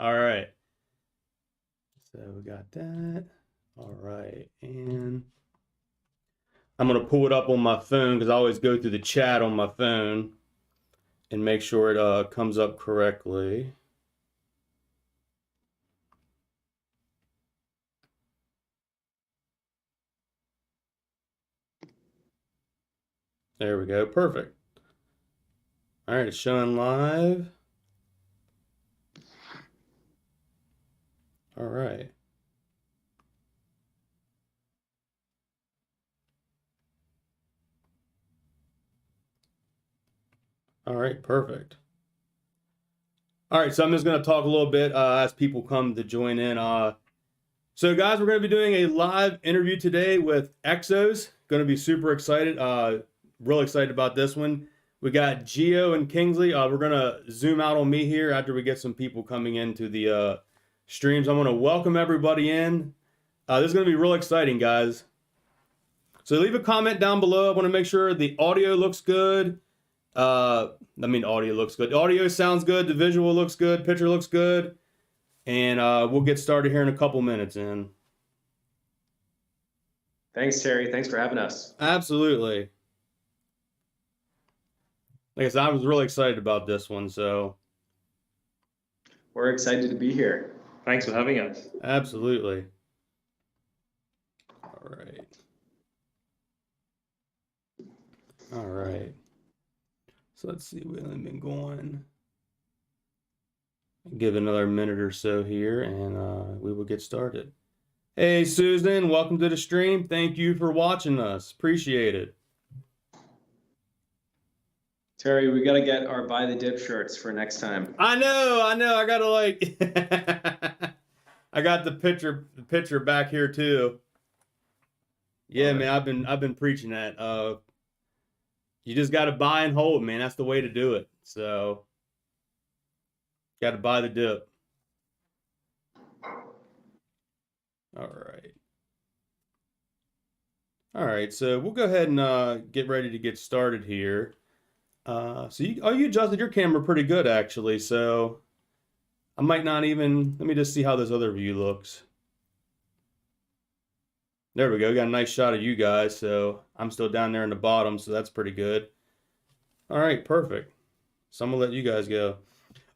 All right. So we got that. All right. And I'm going to pull it up on my phone because I always go through the chat on my phone and make sure it comes up correctly. There we go. Perfect. All right, it's showing live. All right. All right, perfect. All right, so I'm just going to talk a little bit as people come to join in. So guys, we're going to be doing a live interview today with Exos. Going to be super excited. Real excited about this one. We got Gio and Kingsley. We're going to zoom out on me here after we get some people coming into the streams. I'm going to welcome everybody in. This is going to be real exciting, guys. So leave a comment down below. I want to make sure the audio looks good. Audio looks good. The audio sounds good. The visual looks good. Picture looks good. And we'll get started here in a couple minutes. Thanks, Terry. Thanks for having us. Absolutely. Like I said, I was really excited about this one, so. We're excited to be here. Thanks for having us. Absolutely. All right. All right. So let's see, we've only been going. Give another minute or so here, and we will get started. Hey, Susan, welcome to the stream. Thank you for watching us. Appreciate it. Terry, we got to get our Buy the Dip shirts for next time. I know. I got to like, I got the picture back here too. Yeah, man, I've been preaching that. You just got to buy and hold, man. That's the way to do it. So, got to buy the dip. All right. So we'll go ahead and get ready to get started here. You adjusted your camera pretty good actually. So I might not even. Let me just see how this other view looks. There we go. Got a nice shot of you guys. So I'm still down there in the bottom. So that's pretty good. All right, perfect. So I'm gonna let you guys go.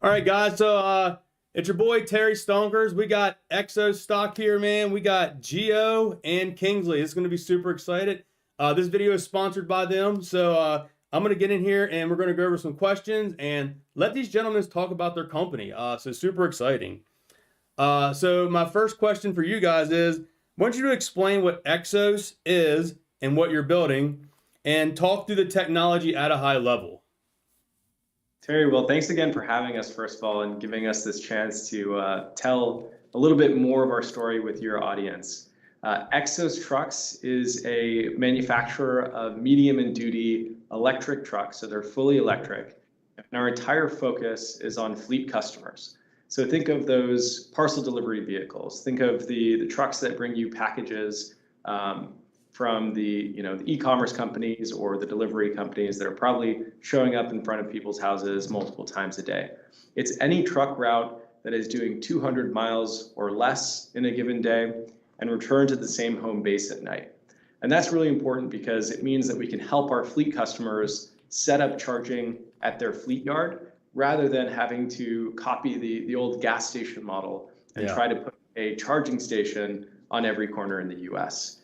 All right, guys. So it's your boy Terry Stonkers. We got Exo stock here, man. We got Gio and Kingsley. It's gonna be super excited. This video is sponsored by them. So I'm gonna get in here and we're gonna go over some questions and let these gentlemen talk about their company. So super exciting. So my first question for you guys is, I want you to explain what Exos is and what you're building, and talk through the technology at a high level. Terry, well, thanks again for having us, first of all, and giving us this chance to tell a little bit more of our story with your audience. Exos Trucks is a manufacturer of medium and duty electric trucks, so they're fully electric. And our entire focus is on fleet customers. So think of those parcel delivery vehicles. Think of the trucks that bring you packages from the e-commerce companies or the delivery companies that are probably showing up in front of people's houses multiple times a day. It's any truck route that is doing 200 miles or less in a given day and return to the same home base at night. And that's really important because it means that we can help our fleet customers set up charging at their fleet yard rather than having to copy the old gas station model and try to put a charging station on every corner in the US.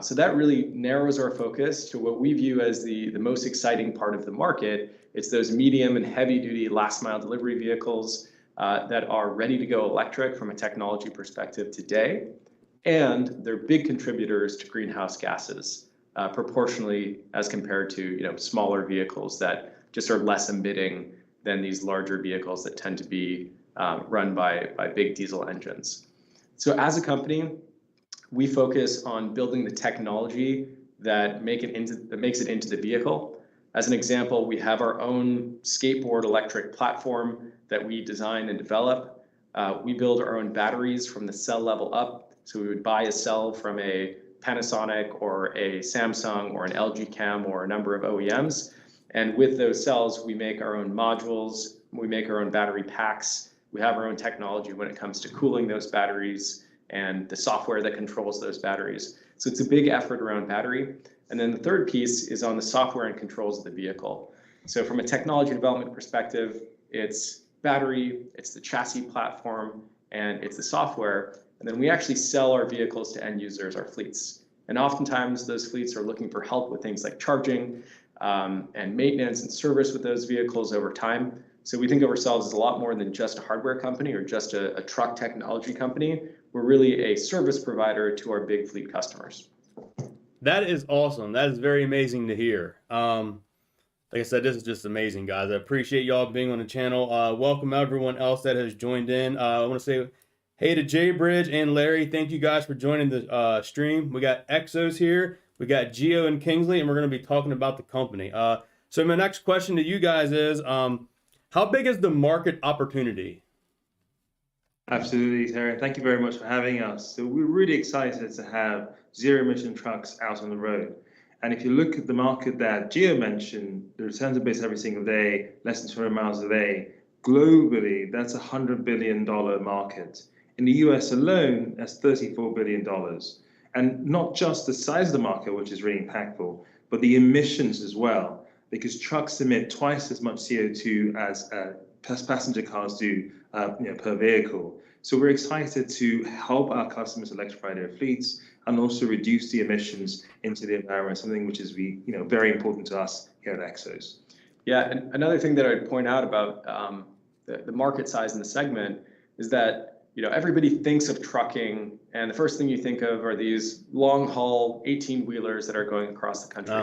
So that really narrows our focus to what we view as the most exciting part of the market. It's those medium and heavy duty last mile delivery vehicles that are ready to go electric from a technology perspective today. And they're big contributors to greenhouse gases proportionally as compared to smaller vehicles that just are less emitting than these larger vehicles that tend to be run by big diesel engines. So as a company, we focus on building the technology that makes it into the vehicle. As an example, we have our own skateboard electric platform that we design and develop. We build our own batteries from the cell level up. So we would buy a cell from a Panasonic or a Samsung or an LG Chem or a number of OEMs. And with those cells, we make our own modules, we make our own battery packs, We have our own technology when it comes to cooling those batteries and the software that controls those batteries. So it's a big effort around battery. And then the third piece is on the software and controls of the vehicle. So from a technology development perspective, it's battery, it's the chassis platform, and it's the software. And then we actually sell our vehicles to end users, our fleets. And oftentimes those fleets are looking for help with things like charging and maintenance and service with those vehicles over time. So we think of ourselves as a lot more than just a hardware company or just a truck technology company. We're really a service provider to our big fleet customers. That is awesome. That is very amazing to hear. Like I said, this is just amazing, guys. I appreciate y'all being on the channel. Welcome everyone else that has joined in. I want to say hey to Jay Bridge and Larry. Thank you guys for joining the stream. We got Exos here. We got Gio and Kingsley, and we're going to be talking about the company. So my next question to you guys is, how big is the market opportunity? Absolutely, Terry. Thank you very much for having us. So we're really excited to have zero-emission trucks out on the road. And if you look at the market that Gio mentioned, the returns are based every single day, less than 200 miles a day. Globally, that's a $100 billion market. In the US alone, that's $34 billion. And not just the size of the market, which is really impactful, but the emissions as well, because trucks emit twice as much CO2 as passenger cars do per vehicle. So we're excited to help our customers electrify their fleets and also reduce the emissions into the environment, something which is very important to us here at Exos. Yeah, and another thing that I'd point out about the market size in the segment is that everybody thinks of trucking, and the first thing you think of are these long haul 18-wheelers that are going across the country.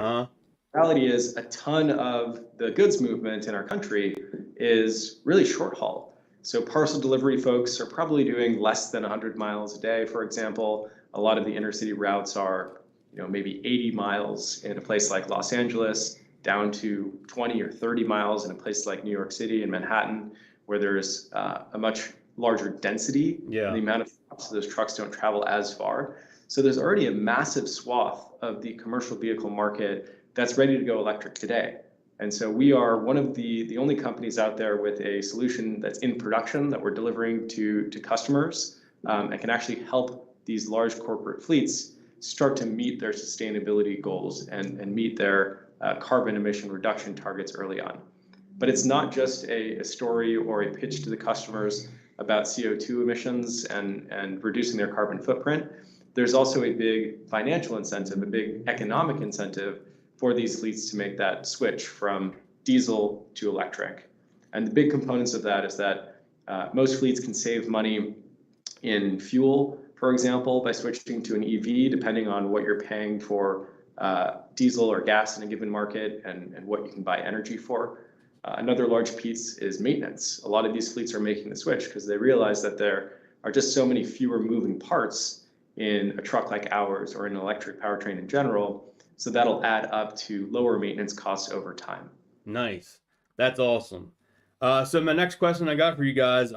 The reality is a ton of the goods movement in our country is really short haul. So parcel delivery folks are probably doing less than 100 miles a day, for example. A lot of the intercity routes are maybe 80 miles in a place like Los Angeles, down to 20 or 30 miles in a place like New York City and Manhattan, where there's a much larger density in the amount of trucks, so those trucks don't travel as far. So there's already a massive swath of the commercial vehicle market that's ready to go electric today. And so we are one of the only companies out there with a solution that's in production that we're delivering to customers and can actually help these large corporate fleets start to meet their sustainability goals and meet their carbon emission reduction targets early on. But it's not just a story or a pitch to the customers about CO2 emissions and reducing their carbon footprint. There's also a big financial incentive, a big economic incentive for these fleets to make that switch from diesel to electric. And the big components of that is that most fleets can save money in fuel, for example, by switching to an EV, depending on what you're paying for diesel or gas in a given market and what you can buy energy for. Another large piece is maintenance. A lot of these fleets are making the switch because they realize that there are just so many fewer moving parts in a truck like ours or an electric powertrain in general. So that'll add up to lower maintenance costs over time. Nice. That's awesome. So my next question I got for you guys,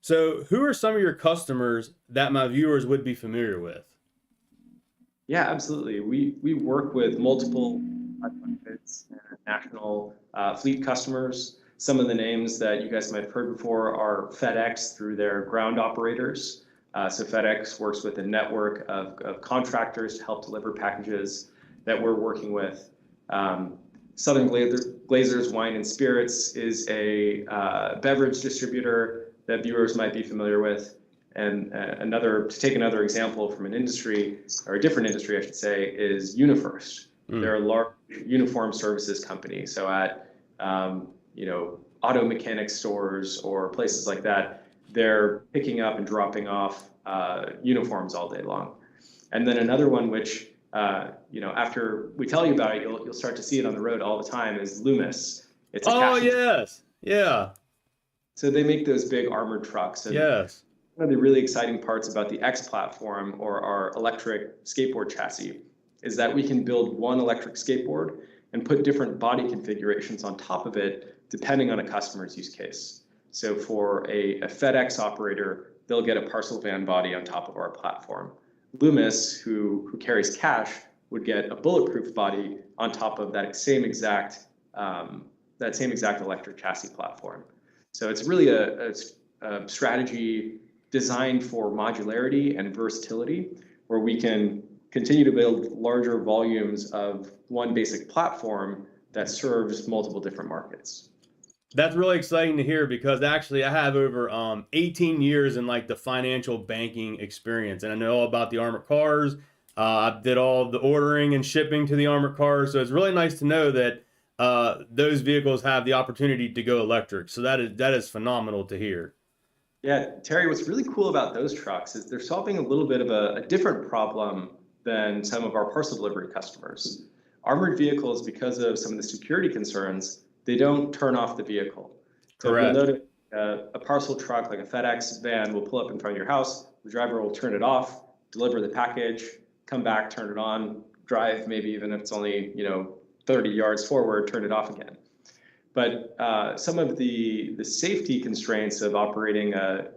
so who are some of your customers that my viewers would be familiar with? Yeah, absolutely. We work with multiple national fleet customers. Some of the names that you guys might have heard before are FedEx through their ground operators. So FedEx works with a network of contractors to help deliver packages that we're working with. Southern Glazers Wine and Spirits is a beverage distributor that viewers might be familiar with. And to take another example from an industry, or a different industry, I should say, is UniFirst. They're a large uniform services company. So at auto mechanic stores or places like that, they're picking up and dropping off uniforms all day long. And then another one, which after we tell you about it, you'll start to see it on the road all the time, is Loomis. It's yes, yeah. So they make those big armored trucks. And yes. One of the really exciting parts about the X platform, or our electric skateboard chassis, is that we can build one electric skateboard and put different body configurations on top of it, depending on a customer's use case. So for a FedEx operator, they'll get a parcel van body on top of our platform. Loomis, who carries cash, would get a bulletproof body on top of that same exact electric chassis platform. So it's really a strategy designed for modularity and versatility, where we can continue to build larger volumes of one basic platform that serves multiple different markets. That's really exciting to hear, because actually I have over 18 years in like the financial banking experience, and I know all about the armored cars. I did all the ordering and shipping to the armored cars, so it's really nice to know that those vehicles have the opportunity to go electric. So that is phenomenal to hear. Yeah, Terry, what's really cool about those trucks is they're solving a little bit of a different problem than some of our parcel delivery customers. Armored vehicles, because of some of the security concerns, they don't turn off the vehicle. So Correct. you'll notice a parcel truck like a FedEx van will pull up in front of your house, the driver will turn it off, deliver the package, come back, turn it on, drive maybe even if it's only 30 yards forward, turn it off again. But some of the safety constraints of operating a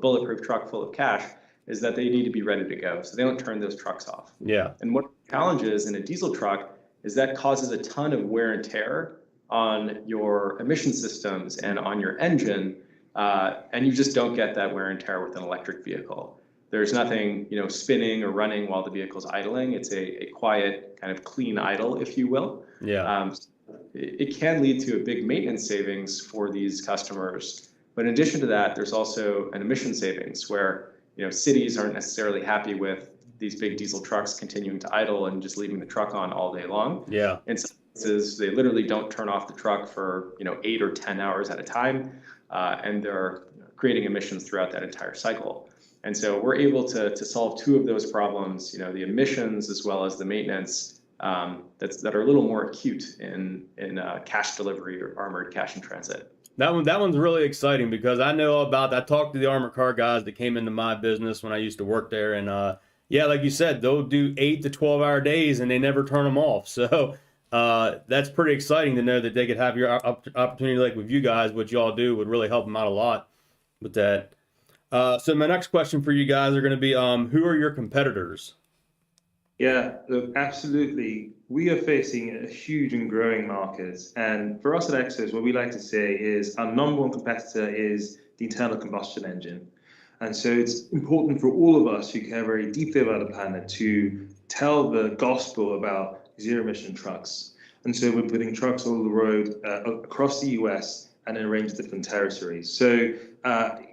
bulletproof truck full of cash is that they need to be ready to go. So they don't turn those trucks off. Yeah. And what the challenge is in a diesel truck is that causes a ton of wear and tear on your emission systems and on your engine. And you just don't get that wear and tear with an electric vehicle. There's nothing, spinning or running while the vehicle's idling. It's a quiet, kind of clean idle, if you will. Yeah. It can lead to a big maintenance savings for these customers. But in addition to that, there's also an emission savings where, cities aren't necessarily happy with these big diesel trucks continuing to idle and just leaving the truck on all day long. Yeah. In some cases, they literally don't turn off the truck for, 8 or 10 hours at a time. And they're creating emissions throughout that entire cycle. And so we're able to solve two of those problems, the emissions as well as the maintenance that are a little more acute in cash delivery or armored cash in transit. That one's really exciting, because I know about that. I talked to the armored car guys that came into my business when I used to work there, and yeah, like you said, they'll do 8 to 12-hour days and they never turn them off. So that's pretty exciting to know that they could have your opportunity like with you guys. What y'all do would really help them out a lot with that. So my next question for you guys are going to be, who are your competitors? Yeah, look, absolutely. We are facing a huge and growing market. And for us at Exos, what we like to say is our number one competitor is the internal combustion engine. And so it's important for all of us who care very deeply about the planet to tell the gospel about zero emission trucks. And so we're putting trucks all over the road across the US and in a range of different territories. So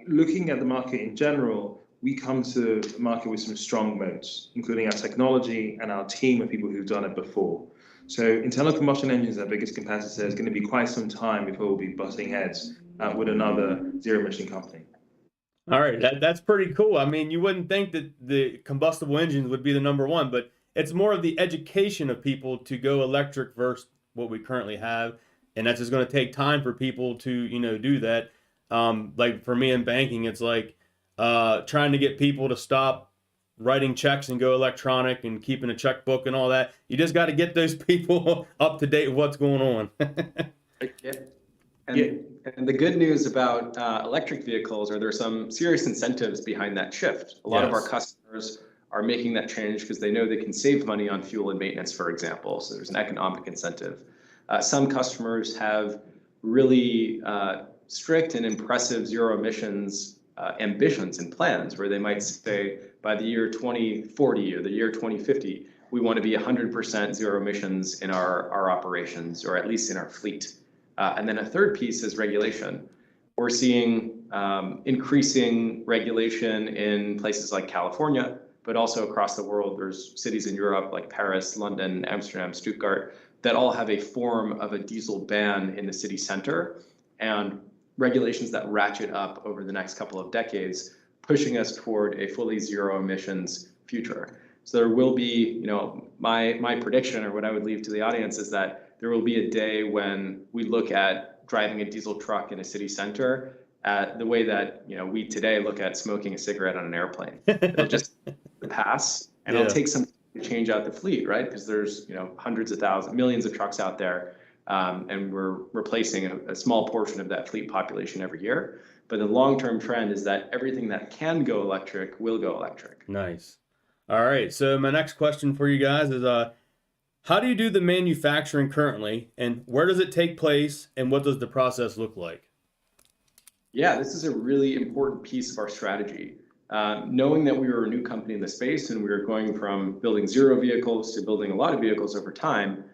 looking at the market in general, we come to the market with some strong moats, including our technology and our team of people who've done it before. So internal combustion engines, our biggest competitor, is going to be quite some time before we'll be butting heads with another zero emission company. All right, that's pretty cool. I mean, you wouldn't think that the combustible engines would be the number one, but it's more of the education of people to go electric versus what we currently have, and that's just going to take time for people to do that. Like for me in banking, it's like trying to get people to stop writing checks and go electronic and keeping a checkbook and all that. You just got to get those people up to date with what's going on. And the good news about electric vehicles are there's some serious incentives behind that shift. A lot of our customers are making that change because they know they can save money on fuel and maintenance, for example. So there's an economic incentive. Some customers have really strict and impressive zero emissions ambitions and plans where they might say by the year 2040 or the year 2050, we want to be 100% zero emissions in our operations, or at least in our fleet. And then a third piece is regulation. We're seeing increasing regulation in places like California, but also across the world. There's cities in Europe like Paris, London, Amsterdam, Stuttgart, that all have a form of a diesel ban in the city center, and regulations that ratchet up over the next couple of decades, pushing us toward a fully zero emissions future. So there will be, my prediction, or what I would leave to the audience, is that there will be a day when we look at driving a diesel truck in a city center the way that we today look at smoking a cigarette on an airplane. It'll just pass, and it'll take some to change out the fleet, right? Because there's hundreds of thousands, millions of trucks out there, and we're replacing a small portion of that fleet population every year. But the long-term trend is that everything that can go electric will go electric. Nice. All right. So my next question for you guys is, how do you do the manufacturing currently, and where does it take place, and what does the process look like? Yeah, this is a really important piece of our strategy. Knowing that we were a new company in the space and we were going from building 0 vehicles to building a lot of vehicles over time,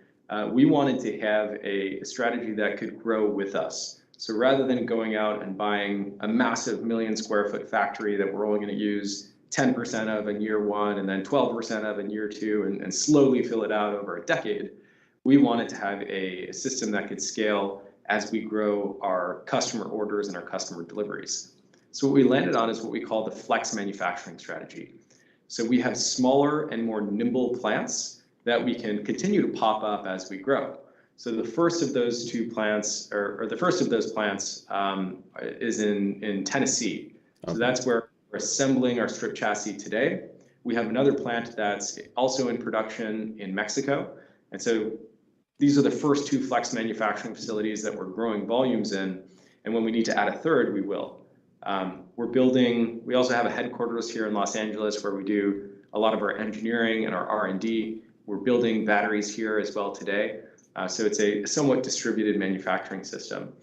we wanted to have a strategy that could grow with us. So rather than going out and buying a massive million-square-foot factory that we're only going to use 10% of in year 1 and then 12% of in year 2 and slowly fill it out over a decade, we wanted to have a system that could scale as we grow our customer orders and our customer deliveries. So what we landed on is what we call the flex manufacturing strategy. So we have smaller and more nimble plants that we can continue to pop up as we grow. So the first of those two plants, or the first of those plants, is in Tennessee. Okay. So that's where we're assembling our strip chassis today. We have another plant that's also in production in Mexico. And so these are the first 2 flex manufacturing facilities that we're growing volumes in. And when we need to add a third, we will. We also have a headquarters here in Los Angeles where we do a lot of our engineering and our R&D. We're building batteries here as well today. So it's a somewhat distributed manufacturing system.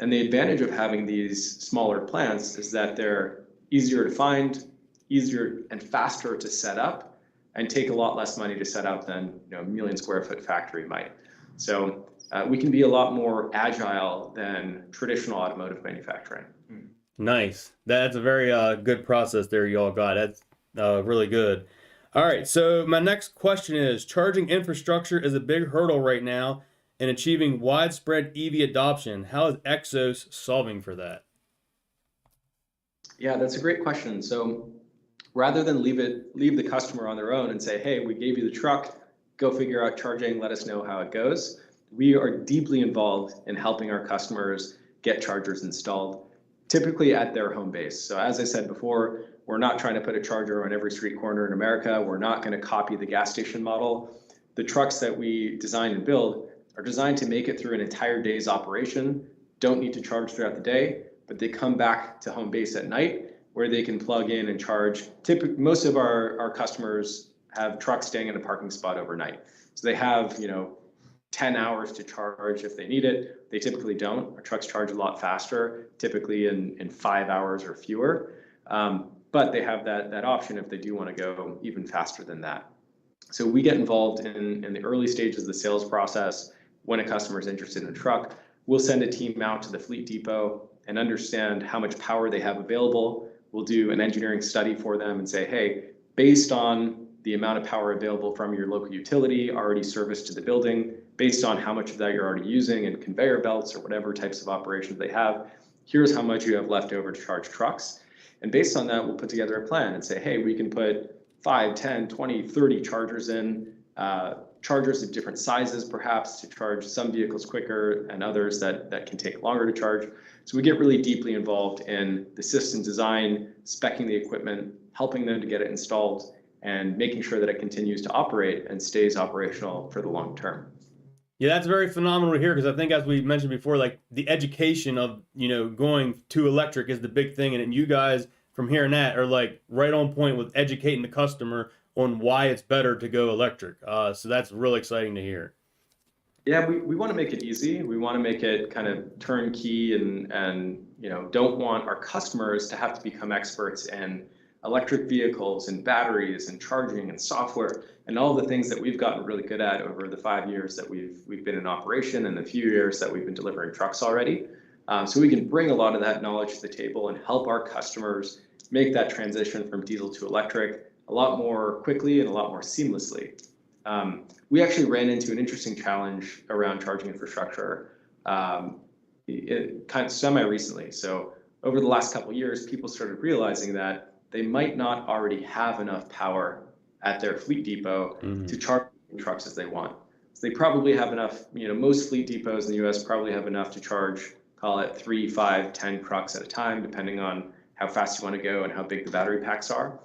And the advantage of having these smaller plants is that they're easier to find, easier and faster to set up, and take a lot less money to set up than a million-square-foot factory might. So we can be a lot more agile than traditional automotive manufacturing. Nice. That's a very good process there y'all got. That's really good. All right, so my next question is, charging infrastructure is a big hurdle right now in achieving widespread EV adoption. How is Xos solving for that? Yeah, that's a great question. So rather than leave the customer on their own and say, hey, we gave you the truck, go figure out charging, let us know how it goes, we are deeply involved in helping our customers get chargers installed, typically at their home base. So as I said before, we're not trying to put a charger on every street corner in America. We're not going to copy the gas station model. The trucks that we design and build are designed to make it through an entire day's operation, don't need to charge throughout the day, but they come back to home base at night where they can plug in and charge. Most of our customers have trucks staying in a parking spot overnight. So they have, 10 hours to charge if they need it. They typically don't. Our trucks charge a lot faster, typically in 5 hours or fewer. But they have that option if they do want to go even faster than that. So we get involved in the early stages of the sales process. When a customer is interested in a truck, we'll send a team out to the fleet depot and understand how much power they have available. We'll do an engineering study for them and say, hey, based on the amount of power available from your local utility already serviced to the building, based on how much of that you're already using in conveyor belts or whatever types of operations they have, here's how much you have left over to charge trucks. And based on that, we'll put together a plan and say, hey, we can put 5, 10, 20, 30 chargers in, chargers of different sizes, perhaps, to charge some vehicles quicker and others that can take longer to charge. So we get really deeply involved in the system design, speccing the equipment, helping them to get it installed, and making sure that it continues to operate and stays operational for the long term. Yeah, that's very phenomenal to hear, because I think, as we mentioned before, like the education of, going to electric is the big thing. And you guys from here and that are like right on point with educating the customer on why it's better to go electric. So that's really exciting to hear. Yeah, we want to make it easy. We want to make it kind of turnkey and don't want our customers to have to become experts in electric vehicles and batteries and charging and software and all the things that we've gotten really good at over the 5 years that we've been in operation and the few years that we've been delivering trucks already. So we can bring a lot of that knowledge to the table and help our customers make that transition from diesel to electric a lot more quickly and a lot more seamlessly. We actually ran into an interesting challenge around charging infrastructure kind of semi-recently. So over the last couple of years, people started realizing that they might not already have enough power at their fleet depot to charge trucks as they want. So they probably have enough, most fleet depots in the US probably have enough to charge, call it 3, 5, 10 trucks at a time, depending on how fast you want to go and how big the battery packs are.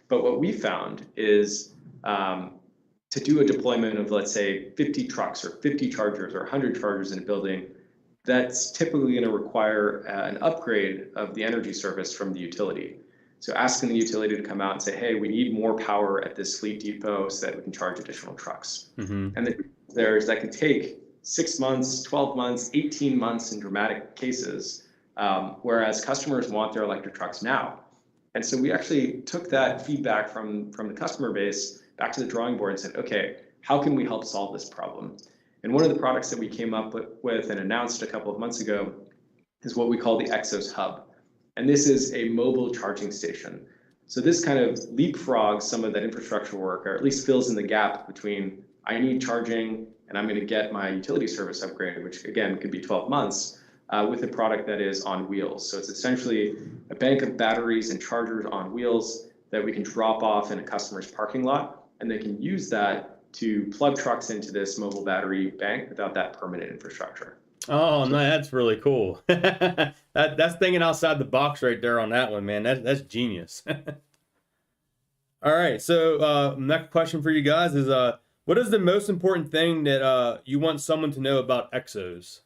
But what we found is to do a deployment of, let's say, 50 trucks or 50 chargers or 100 chargers in a building, that's typically going to require an upgrade of the energy service from the utility. So asking the utility to come out and say, hey, we need more power at this fleet depot so that we can charge additional trucks. And that can take 6 months, 12 months, 18 months in dramatic cases whereas customers want their electric trucks now. And so we actually took that feedback from the customer base back to the drawing board and said, okay, how can we help solve this problem? And one of the products that we came up with and announced a couple of months ago is what we call the Exos Hub. And this is a mobile charging station. So this kind of leapfrogs some of that infrastructure work, or at least fills in the gap between I need charging and I'm going to get my utility service upgraded, which again could be 12 months, with a product that is on wheels. So it's essentially a bank of batteries and chargers on wheels that we can drop off in a customer's parking lot, and they can use that to plug trucks into this mobile battery bank without that permanent infrastructure. Oh, no, that's really cool. That's thinking outside the box right there on that one, man. That's genius. All right, so next question for you guys is, what is the most important thing that you want someone to know about Exos?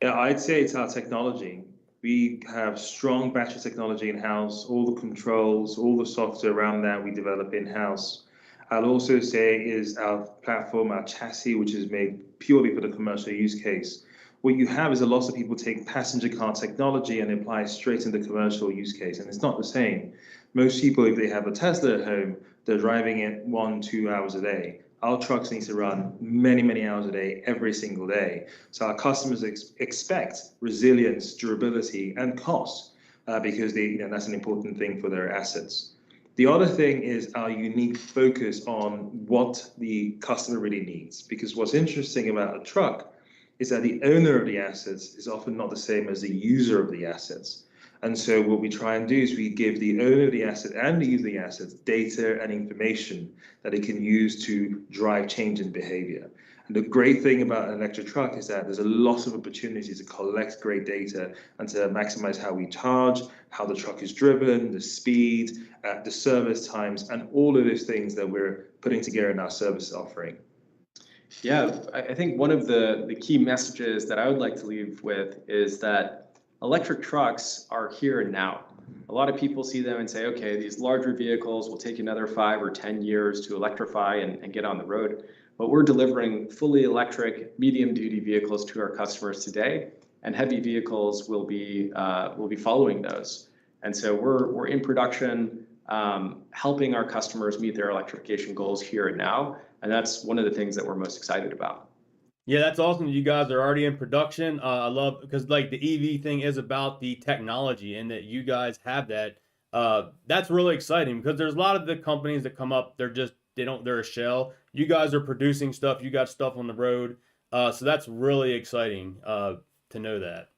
Yeah, I'd say it's our technology. We have strong battery technology in-house, all the controls, all the software around that we develop in-house. I'll also say is our platform, our chassis, which is made purely for the commercial use case. What you have is a lot of people take passenger car technology and apply it straight into commercial use case, and it's not the same. Most people, if they have a Tesla at home, they're driving it 1-2 hours a day. Our trucks need to run many hours a day, every single day. So our customers expect resilience, durability, and cost because that's an important thing for their assets. The other thing is our unique focus on what the customer really needs, because what's interesting about a truck is that the owner of the assets is often not the same as the user of the assets. And so what we try and do is we give the owner of the asset and the user of the assets data and information that they can use to drive change in behavior. And the great thing about an electric truck is that there's a lot of opportunities to collect great data and to maximize how we charge, how the truck is driven, the speed, the service times, and all of those things that we're putting together in our service offering. Yeah, I think one of the key messages that I would like to leave with is that electric trucks are here and now. A lot of people see them and say, okay, these larger vehicles will take another 5 or 10 years to electrify and get on the road. But we're delivering fully electric, medium-duty vehicles to our customers today, and heavy vehicles will be following those. And so we're in production, helping our customers meet their electrification goals here and now, and that's one of the things that we're most excited about. Yeah, that's awesome. You guys are already in production. I love, because like the EV thing is about the technology, and that you guys have that. That's really exciting, because there's a lot of the companies that come up, they're a shell. You guys are producing stuff. You got stuff on the road. So that's really exciting to know that.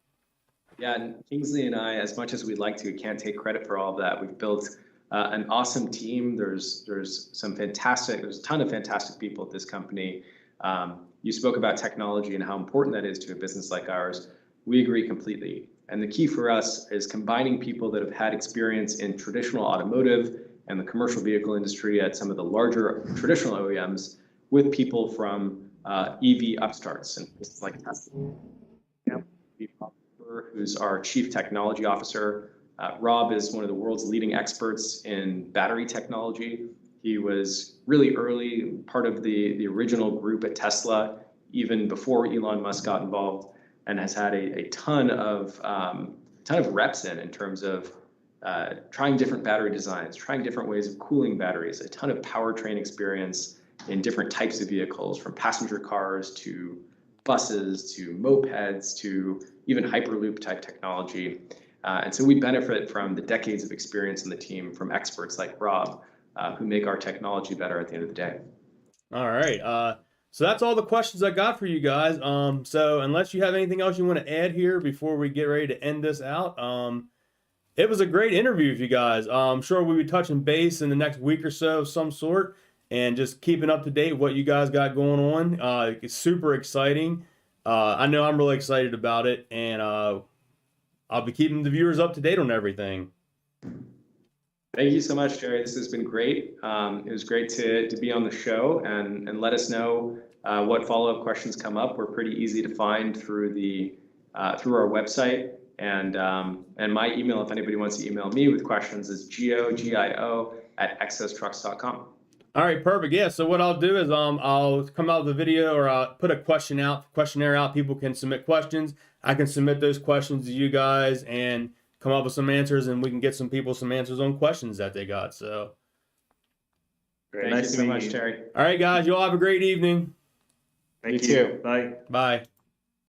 Yeah, and Kingsley and I, as much as we'd like to, can't take credit for all of that. We've built an awesome team. There's a ton of fantastic people at this company. You spoke about technology and how important that is to a business like ours. We agree completely. And the key for us is combining people that have had experience in traditional automotive and the commercial vehicle industry at some of the larger traditional OEMs with people from EV upstarts and places like Tesla. Who's our Chief Technology Officer. Rob is one of the world's leading experts in battery technology. He was really early, part of the original group at Tesla, even before Elon Musk got involved, and has had a ton of reps in terms of trying different battery designs, trying different ways of cooling batteries, a ton of powertrain experience in different types of vehicles, from passenger cars to buses to mopeds to even Hyperloop type technology. And so we benefit from the decades of experience in the team from experts like Rob, who make our technology better at the end of the day. All right. So that's all the questions I got for you guys. So unless you have anything else you want to add here before we get ready to end this out, it was a great interview with you guys. I'm sure we'll be touching base in the next week or so of some sort, and just keeping up to date with what you guys got going on. It's super exciting. I know I'm really excited about it, and I'll be keeping the viewers up to date on everything. Thank you so much, Jerry. This has been great. It was great to be on the show, and let us know what follow-up questions come up. We're pretty easy to find through our website, and my email, if anybody wants to email me with questions, is gio@exostrucks.com. All right, perfect. Yeah. So what I'll do is I'll come out with a video, or I'll put a questionnaire out. People can submit questions. I can submit those questions to you guys and come up with some answers, and we can get some people some answers on questions that they got. So. Great. Thank Nice you to so meet much, you. Terry. All right, guys. You all have a great evening. Thank You you. too. Bye. Bye.